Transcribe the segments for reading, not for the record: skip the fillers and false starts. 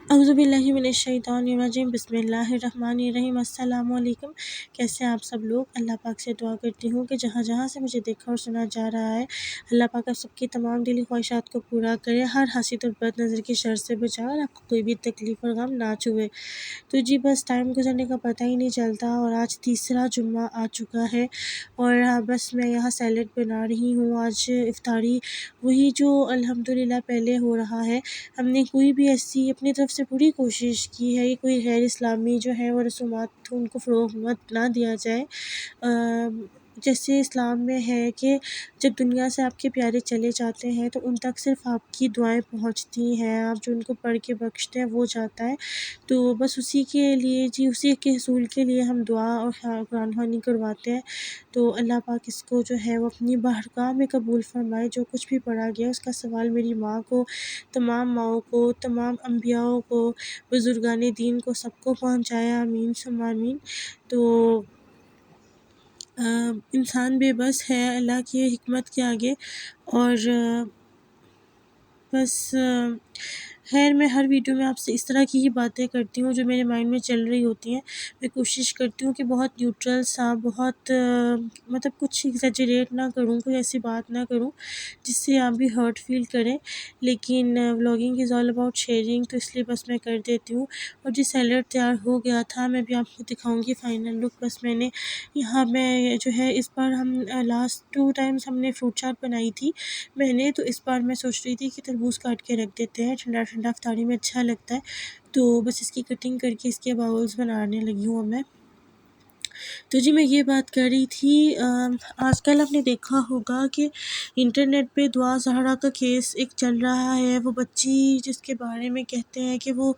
اعوذ باللہ من الشیطان الرجیم، بسم اللہ الرحمن الرحیم۔ السلام علیکم، کیسے ہیں آپ سب لوگ؟ اللہ پاک سے دعا کرتی ہوں کہ جہاں جہاں سے مجھے دیکھا اور سنا جا رہا ہے، اللہ پاک آپ سب کی تمام دلی خواہشات کو پورا کرے، ہر حسد اور بد نظر کی شر سے بچائے اور آپ کو کوئی بھی تکلیف اور غم نہ چھوئے۔ تو جی بس ٹائم گزرنے کا پتہ ہی نہیں چلتا، اور آج تیسرا جمعہ آ چکا ہے، اور بس میں یہاں سیلیڈ بنا رہی ہوں۔ آج افطاری وہی جو الحمدللہ پہلے ہو رہا ہے، ہم نے کوئی بھی ایسی اپنی طرف سے پوری کوشش کی ہے کہ کوئی غیر اسلامی جو ہے وہ رسومات ان کو فروغ مت نہ دیا جائے۔ جیسے اسلام میں ہے کہ جب دنیا سے آپ کے پیارے چلے جاتے ہیں تو ان تک صرف آپ کی دعائیں پہنچتی ہیں، آپ جو ان کو پڑھ کے بخشتے ہیں وہ جاتا ہے۔ تو بس اسی کے لیے اسی کے حصول کے لیے ہم دعا اور قرآن خوانی کرواتے ہیں۔ تو اللہ پاک اس کو جو ہے وہ اپنی بارگاہ میں قبول فرمائے۔ جو کچھ بھی پڑھا گیا اس کا سوال میری ماں کو، تمام ماؤں کو، تمام انبیاءوں کو، بزرگان دین کو، سب کو پہنچائے، آمین ثم آمین۔ تو انسان بے بس ہے اللہ کی حکمت کے آگے، اور بس خیر میں ہر ویڈیو میں آپ سے اس طرح کی ہی باتیں کرتی ہوں جو میرے مائنڈ میں چل رہی ہوتی ہیں۔ میں کوشش کرتی ہوں کہ بہت نیوٹرل سا، بہت مطلب کچھ ایگزیجریٹ نہ کروں، کوئی ایسی بات نہ کروں جس سے آپ بھی ہرٹ فیل کریں، لیکن vlogging is all about sharing, تو اس لیے بس میں کر دیتی ہوں۔ اور جی سیلیڈ تیار ہو گیا تھا، میں بھی آپ کو دکھاؤں گی فائنل لک۔ بس میں نے یہاں میں جو ہے اس بار ہم لاسٹ 2 ٹائمز ہم نے فروٹ چاٹ بنائی تھی میں نے، تو اس بار میں سوچ رہی تھی کہ تربوز کاٹ کے رکھ دیتے ہیں، ٹھنڈا ٹھنڈا افطاری میں اچھا لگتا ہے، تو بس اس کی کٹنگ کر کے اس کے باؤلز بنانے لگی ہوں اب میں۔ تو جی میں یہ بات کر رہی تھی، آج کل آپ نے دیکھا ہوگا کہ انٹرنیٹ پہ دعا زہرا کا کیس ایک چل رہا ہے۔ وہ بچی جس کے بارے میں کہتے ہیں کہ وہ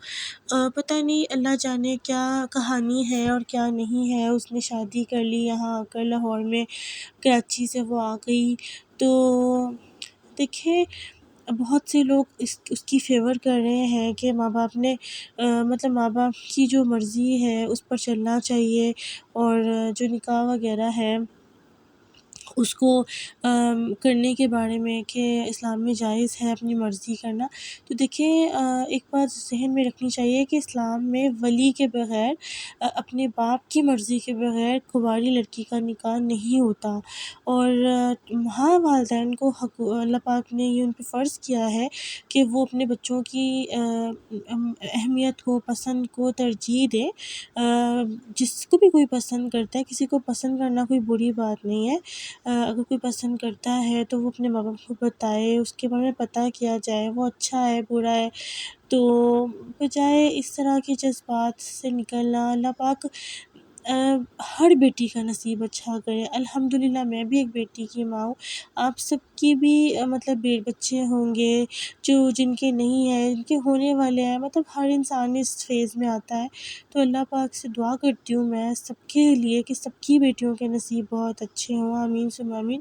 پتہ نہیں اللہ جانے کیا کہانی ہے اور کیا نہیں ہے، اس نے شادی کر لی یہاں آ کر لاہور میں، کراچی سے وہ آ گئی۔ تو دیکھیں بہت سے لوگ اس کی فیور کر رہے ہیں کہ ماں باپ نے مطلب ماں باپ کی جو مرضی ہے اس پر چلنا چاہیے، اور جو نکاح وغیرہ ہے اس کو کرنے کے بارے میں کہ اسلام میں جائز ہے اپنی مرضی کرنا۔ تو دیکھیں ایک بات ذہن میں رکھنی چاہیے کہ اسلام میں ولی کے بغیر، اپنے باپ کی مرضی کے بغیر کنواری لڑکی کا نکاح نہیں ہوتا، اور ہاں والدین کو اللہ پاک نے یہ ان پہ فرض کیا ہے کہ وہ اپنے بچوں کی اہمیت کو، پسند کو ترجیح دے۔ جس کو بھی کوئی پسند کرتا ہے، کسی کو پسند کرنا کوئی بری بات نہیں ہے، اگر کوئی پسند کرتا ہے تو وہ اپنے ماں باپ کو بتائے، اس کے بارے میں پتہ کیا جائے وہ اچھا ہے برا ہے۔ تو بجائے اس طرح کے جذبات سے نکلنا، اللہ پاک ہر بیٹی کا نصیب اچھا کرے۔ الحمدللہ میں بھی ایک بیٹی کی ماں ہوں، آپ سب کی بھی مطلب بچے ہوں گے جن کے نہیں ہیں، جن کے ہونے والے ہیں، مطلب ہر انسان اس فیز میں آتا ہے۔ تو اللہ پاک سے دعا کرتی ہوں میں سب کے لیے کہ سب کی بیٹیوں کے نصیب بہت اچھے ہوں، آمین ثم آمین۔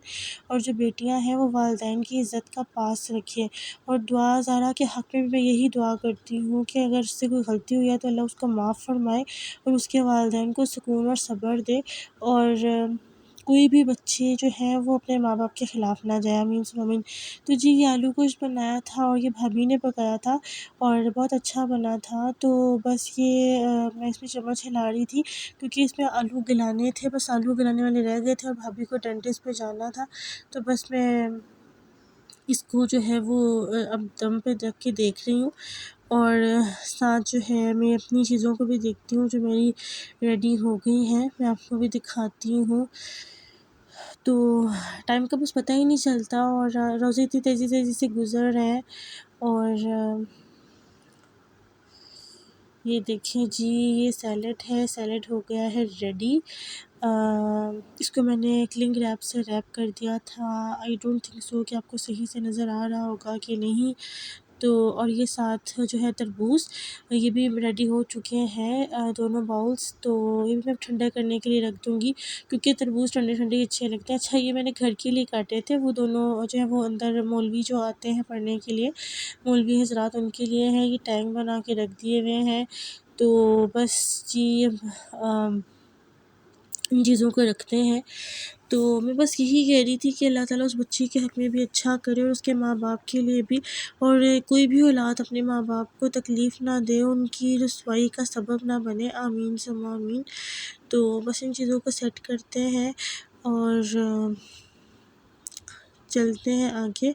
اور جو بیٹیاں ہیں وہ والدین کی عزت کا پاس رکھیں، اور دعا زہرا کے حق میں بھی میں یہی دعا کرتی ہوں کہ اگر اس سے کوئی غلطی ہوئی ہے تو اللہ اس کو معاف فرمائے اور اس کے والدین کو سکون اور صبر دے، اور کوئی بھی بچے جو ہیں وہ اپنے ماں باپ کے خلاف نہ جائے، آمین ثم آمین۔ تو جی یہ آلو گوشت بنایا تھا اور یہ بھابھی نے پکایا تھا اور بہت اچھا بنا تھا۔ تو بس یہ میں اس میں چمچ ہلا رہی تھی کیونکہ اس میں آلو گلانے تھے، بس آلو گلانے والے رہ گئے تھے اور بھابھی کو ڈینٹسٹ پہ جانا تھا، تو بس میں اس کو جو ہے وہ اب دم پہ رکھ کے دیکھ رہی ہوں، اور ساتھ جو ہے میں اپنی چیزوں کو بھی دیکھتی ہوں جو میری ریڈی ہو گئی ہیں، میں آپ کو بھی دکھاتی ہوں۔ تو ٹائم کا بس پتہ ہی نہیں چلتا، اور روزے اتنی تیزی تیزی سے گزر رہے ہیں، اور یہ دیکھیں جی یہ سیلیڈ ہے، سیلیڈ ہو گیا ہے ریڈی۔ اس کو میں نے کلنگ ریپ سے ریپ کر دیا تھا، آئی ڈونٹ تھنک سو کہ آپ کو صحیح سے نظر آ رہا ہوگا کہ نہیں۔ تو اور یہ ساتھ جو ہے تربوز، یہ بھی ریڈی ہو چکے ہیں دونوں باؤلس، تو یہ بھی میں ٹھنڈا کرنے کے لیے رکھ دوں گی کیونکہ تربوز ٹھنڈے ٹھنڈے ہی اچھے لگتے ہیں۔ اچھا یہ میں نے گھر کے لیے کاٹے تھے، وہ دونوں جو ہے وہ اندر مولوی جو آتے ہیں پڑھنے کے لیے، مولوی حضرات، ان کے لیے ہیں، یہ ٹینگ بنا کے رکھ دیے ہوئے ہیں۔ تو بس جی ان چیزوں کو رکھتے ہیں۔ تو میں بس یہی کہہ رہی تھی کہ اللہ تعالیٰ اس بچی کے حق میں بھی اچھا کرے اور اس کے ماں باپ کے لیے بھی، اور کوئی بھی اولاد اپنے ماں باپ کو تکلیف نہ دے، ان کی رسوائی کا سبب نہ بنے، آمین ثم آمین۔ تو بس ان چیزوں کو سیٹ کرتے ہیں اور چلتے ہیں آگے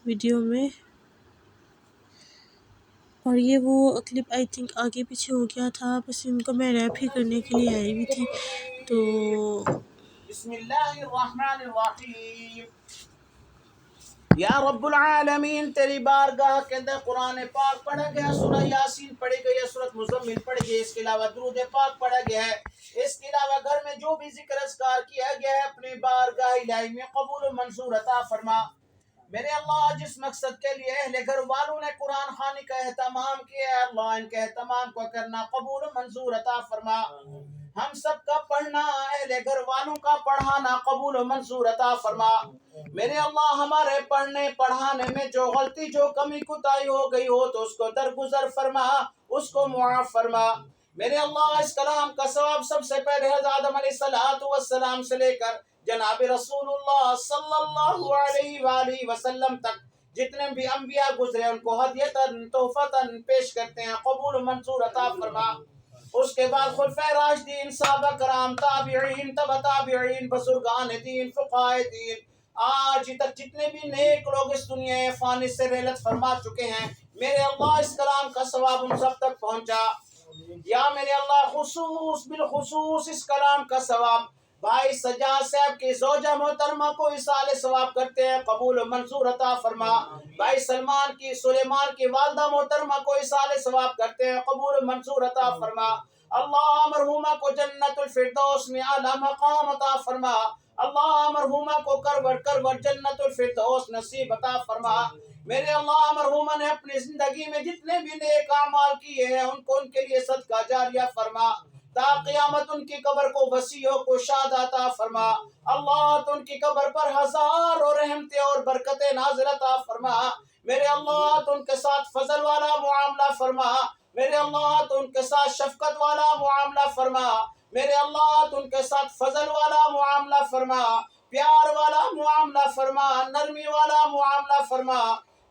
ویڈیو میں۔ اور یہ وہ کلپ آئی تھنک آگے پیچھے ہو گیا تھا، بس ان کو میں ریپ ہی کرنے کے لیے آئی ہوئی تھی۔ تو بسم اللہ الرحمن الرحیم۔ یا رب العالمین، تیری بارگاہ کے اندر قرآن پاک پڑھا گیا، سورہ یاسین پڑھی گئی ہے، سورۃ مزمل پڑھی گئی، اس کے علاوہ درود پاک پڑھا گیا ہے، اس کے علاوہ گھر میں جو بھی ذکر اذکار کیا گیا ہے اپنی بارگاہ الہی میں قبول و منظور عطا فرما۔ میرے اللہ، جس مقصد کے لیے اہل گھر والوں نے قرآن خوانی کا اہتمام کیا ہے، اللہ ان کے اہتمام کو کرنا قبول و منظور عطا فرما۔ ہم سب کا پڑھنا، اہل گھر والوں کا پڑھانا قبول و منظور عطا فرما۔ میرے اللہ، ہمارے پڑھنے پڑھانے میں جو غلطی جو کمی کوتاہی ہو گئی ہو تو اس کو درگزر فرما، اس کو معاف فرما۔ میرے اللہ، اس کلام کا ثواب سب سے پہلے حضرت آدم علیہ السلام سے لے کر جناب رسول اللہ صلی اللہ علیہ وآلہ وسلم تک جتنے بھی انبیاء گزرے ان کو ہدیتاً تحفتاً پیش کرتے ہیں، قبول و منظور عطا فرما۔ اس کے بعد خلفائے راشدین، صحابہ کرام، تابعین، تبع تابعین، بزرگان دین، فقہاء دین، آج تک جتنے بھی نیک لوگ اس دنیا فانی سے رحلت فرما چکے ہیں، میرے اللہ اس کلام کا ثواب ان سب تک پہنچا۔ یا میرے اللہ، خصوص بالخصوص اس کلام کا ثواب بھائی سجاد صاحب کی زوجہ محترمہ کو اصال ثواب کرتے ہیں، قبول و منظور عطا فرما۔ بھائی سلیمان کی والدہ محترمہ کو اصال ثواب کرتے ہیں، قبول و منظور عطا فرما۔ اللہ مرحومہ کو جنت الفردوس میں اعلیٰ مقام عطا فرما۔ اللہ مرحومہ کو کروڑ جنت الفردوس نصیب عطا فرما۔ میرے اللہ، مرحومہ نے اپنی زندگی میں جتنے بھی نیک اعمال کیے ہیں ان کو ان کے لیے صدقہ جاریہ فرما، تا قیامت ان کی قبر کو وسیع و کشاد عطا فرما۔ اللہ تو ان کی قبر پر ہزاروں رحمتیں اور برکتیں نازل عطا فرما۔ میرے اللہ تو ان کے ساتھ فضل والا معاملہ فرما۔ میرے اللہ تو ان کے ساتھ شفقت والا معاملہ فرما۔ میرے اللہ تو ان کے ساتھ فضل والا معاملہ فرما، پیار والا معاملہ فرما، نرمی والا معاملہ فرما۔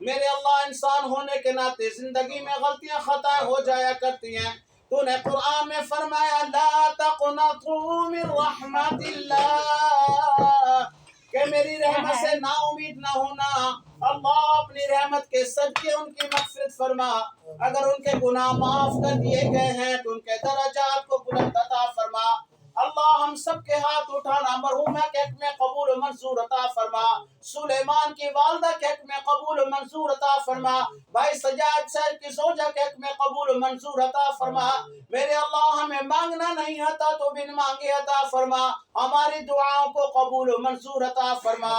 میرے اللہ، انسان ہونے کے ناطے زندگی میں غلطیاں خطائیں ہو جایا کرتی ہیں، تو نے قرآن میں فرمایا لا تقنطوا من رحمت اللہ، کہ میری رحمت سے نا امید نہ ہونا۔ اللہ اپنی رحمت کے صدقے ان کی مغفرت فرما، اگر ان کے گناہ معاف کر دیے گئے ہیں تو ان کے درجات کو بلند عطا فرما۔ اللہ ہم سب کے ہاتھ اٹھانا مرحومہ کے حق میں قبول و منظور عطا فرما، سلیمان کی والدہ کے حق میں قبول و منظور عطا فرما، بھائی سجاد صاحب کی زوجہ کے حق میں قبول و منظور عطا فرما۔ میرے اللہ، ہمیں مانگنا نہیں آتا تو بن مانگے عطا فرما، ہماری دعاؤں کو قبول و منظور عطا فرما۔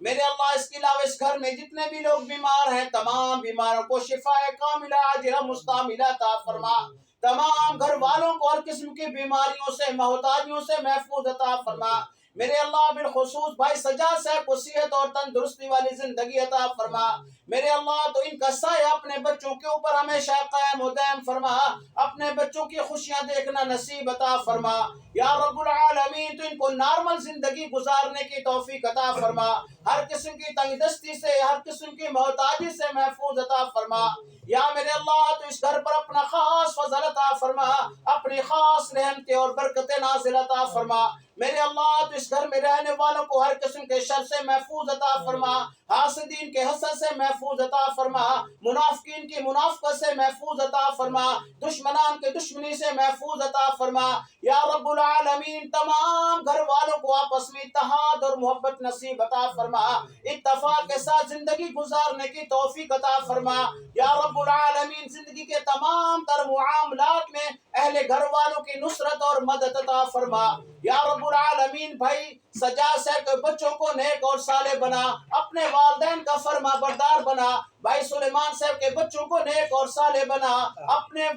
میرے اللہ، اس کے علاوہ اس گھر میں جتنے بھی لوگ بیمار ہیں تمام بیماروں کو شفاء کاملہ عاجلہ مستعملہ عطا فرما، تمام گھر والوں کو ہر قسم کی بیماریوں سے محتاجیوں سے محفوظ عطا فرما۔ میرے اللہ، بالخصوص بھائی سجاد صاحب کو صحت اور تندرستی والی زندگی عطا فرما۔ میرے اللہ، تو ان کا سایہ اپنے بچوں کے اوپر ہمیشہ قائم و دائم فرما، اپنے بچوں کی خوشیاں دیکھنا نصیب عطا فرما۔ یا رب العالمین، تو ان کو نارمل زندگی گزارنے کی توفیق عطا فرما، ہر قسم کی تنگ دستی سے، ہر قسم کی محتاجی سے محفوظ عطا فرما۔ یا میرے اللہ، تو اس گھر پر اپنا خاص فضل عطا فرما، اپنی خاص رحمتیں اور برکتیں نازل عطا فرما۔ میرے اللہ، تو اس گھر میں رہنے والوں کو ہر قسم کے شر سے محفوظ عطا فرما، حاسدین کے حسد سے محفوظ عطا فرما، منافقین کی منافقت سے محفوظ عطا فرما، دشمنان کے دشمنی سے محفوظ عطا فرما۔ یا رب العالمین، تمام گھر والوں کو آپس میں اتحاد اور محبت نصیب عطا فرما، اتفاق کے ساتھ زندگی گزارنے کی توفیق عطا فرما۔ یا رب العالمین، زندگی کے تمام تر معاملات میں اہل گھر والوں کی نصرت اور مدد عطا فرما۔ یا رب العالمین، بھائی سجاد صاحب کے بچوں کو نیک اور صالح بنا، اپنے والدین کا فرما بردار بنا، بھائی سلیمان صاحب کے بچوں کو نیک اور صالح بنا، اپنے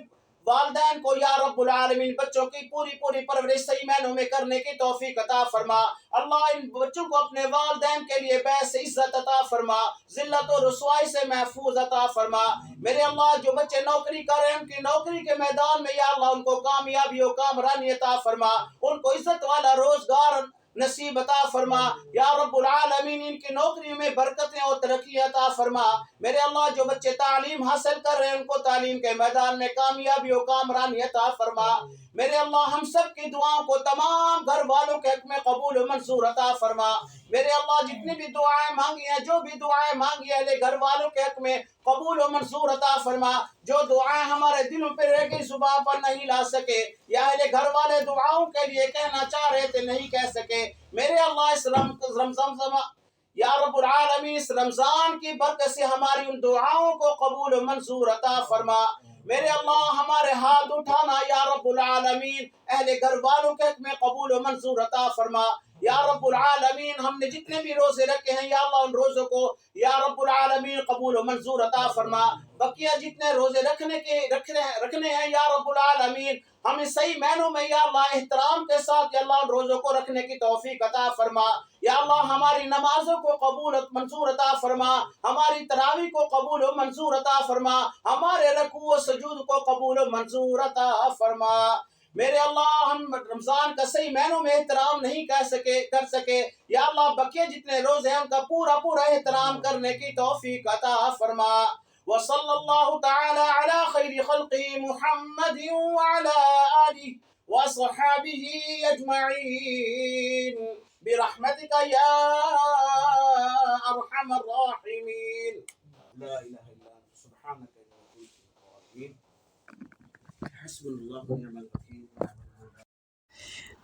والدین کو یا رب العالمین بچوں کی پوری پوری پرورش صحیح معنوں میں کرنے کی توفیق عطا فرما۔ اللہ ان بچوں کو اپنے والدین کے لیے بیس عزت عطا فرما، ذلت و رسوائی سے محفوظ عطا فرما۔ میرے اللہ جو بچے نوکری کر رہے ہیں ان کی نوکری کے میدان میں یا اللہ ان کو کامیابی و کامرانی عطا فرما، ان کو عزت والا روزگار نصیب عطا فرما یا رب العالمین، ان کی نوکریوں میں برکتیں اور ترقی عطا فرما۔ میرے اللہ جو بچے تعلیم حاصل کر رہے ہیں ان کو تعلیم کے میدان میں کامیابی و کامرانی عطا فرما۔ میرے اللہ ہم سب کی دعاؤں کو تمام گھر والوں کے حق میں قبول و منظور عطا فرما۔ میرے اللہ جتنی بھی دعائیں مانگی ہیں، جو بھی دعائیں مانگی ہیں اہل گھر والوں کے حق میں قبول و منظور عطا فرما۔ جو دعائیں ہمارے دلوں پہ رہ گئی زبان پر نہیں لا سکے یا اہل گھر والے دعاؤں کے لیے کہنا چاہ رہے تھے نہیں کہہ سکے، میرے اللہ اس رمضان یا رب العالمین اس رمضان کی برکت سے ہماری ان دعاؤں کو قبول و منظور عطا فرما۔ میرے اللہ ہمارے ہاتھ اٹھانا یا رب العالمین اہل گھر والوں کے حق میں قبول و منظور عطا فرما۔ یا رب العالمین ہم نے جتنے بھی روزے رکھے ہیں یا اللہ ان روزوں کو یا رب العالمین قبول و منظور عطا فرما۔ بقیہ جتنے روزے رکھنے ہیں یا رب العالمین ہمیں صحیح معنوں میں یا اللہ احترام کے ساتھ یا اللہ ان روزوں کو رکھنے کی توفیق عطا فرما۔ یا اللہ ہماری نمازوں کو قبول و منظور عطا فرما، ہماری تراویح کو قبول و منظور عطا فرما، ہمارے رکوع و سجود کو قبول و منظور عطا فرما۔ میرے اللہ ہم رمضان کا صحیح معنوں میں احترام نہیں کر سکے یا اللہ بقیہ جتنے روزے ہیں ان کا پورا احترام کرنے کی توفیق عطا فرما۔ وصلی اللہ تعالی علی خیر خلقہ محمد وعلی آلہ وصحابہ اجمعین برحمتک یا ارحم الراحمین۔ لا الہ الا انت سبحانک انی کنت من الظالمین۔ حسبنا اللہ ونعم الوکیل۔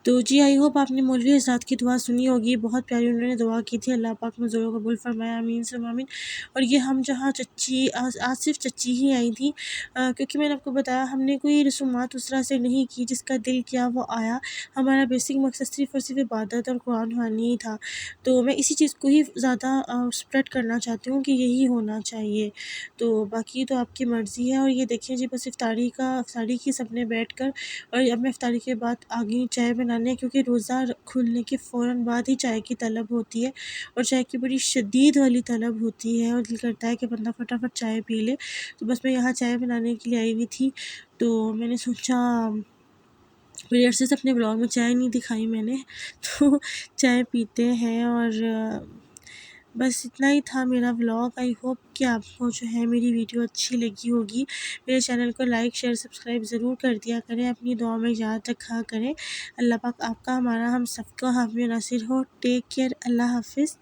تو جی آئی ہوپ آپ نے مولوی حضرات کی دعا سنی ہوگی، بہت پیاری انہوں نے دعا کی تھی، اللہ پاک منظور قبول فرمایا، آمین ثم آمین۔ اور یہ ہم جہاں چچی آج صرف چچی ہی آئی تھی، کیونکہ میں نے آپ کو بتایا ہم نے کوئی رسومات اس طرح سے نہیں کی، جس کا دل کیا وہ آیا، ہمارا بیسک مقصد صرف اور صرف عبادت اور قرآن خوانی ہی تھا۔ تو میں اسی چیز کو ہی زیادہ اسپریڈ کرنا چاہتی ہوں کہ یہی ہونا چاہیے، تو باقی تو آپ کی مرضی ہے۔ اور یہ دیکھیں جی بس افطاری کی سب نے بیٹھ کر، اور اب میں افطاری کے بعد آگے چائے بنانے، کیونکہ روزہ کھلنے کے فوراً بعد ہی چائے کی طلب ہوتی ہے، اور چائے کی بڑی شدید والی طلب ہوتی ہے، اور دل کرتا ہے کہ بندہ فٹافٹ چائے پی لے۔ تو بس میں یہاں چائے بنانے کے لیے آئی ہوئی تھی، تو میں نے سوچا بڑی عرصے سے اپنے بلاگ میں چائے نہیں دکھائی میں نے، تو چائے پیتے ہیں۔ اور بس اتنا ہی تھا میرا ولاگ۔ آئی ہوپ کہ آپ کو جو ہے میری ویڈیو اچھی لگی ہوگی۔ میرے چینل کو لائک شیئر سبسکرائب ضرور کر دیا کریں، اپنی دعا میں یاد رکھا کریں۔ اللہ پاک آپ کا ہمارا ہم سب کا حامی و ناصر ہو۔ ٹیک کیئر، اللہ حافظ۔